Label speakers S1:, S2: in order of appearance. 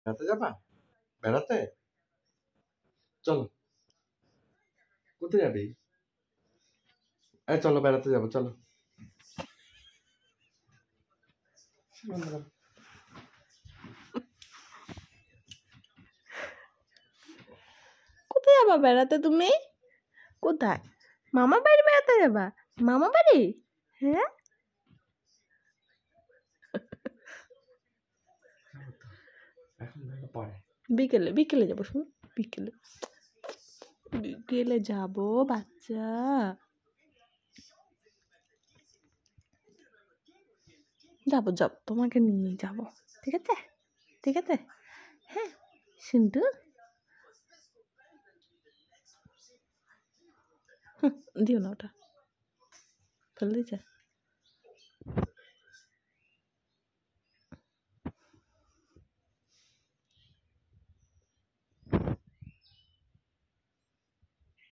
S1: বেড়াতে যাবা? বেড়াতে? চলো। কোথায় যাবি? চলো বেড়াতে যাবো, চলো।
S2: কোথায় যাবা বেড়াতে তুমি? কোথায়? মামা বাড়ি বেড়াতে যাবা? মামা বাড়ি? হ্যাঁ,
S1: পরে
S2: বিকেলে বিকেলে যাবো, শুনুন, বিকেলে বিকেলে যাবো বাচ্চা। যাবো যাবো, তোমাকে নিয়ে যাবো, ঠিক আছে? ঠিক আছে, হ্যাঁ সিন্টু। দিও না ওটা, ফেলে দিয়েছে।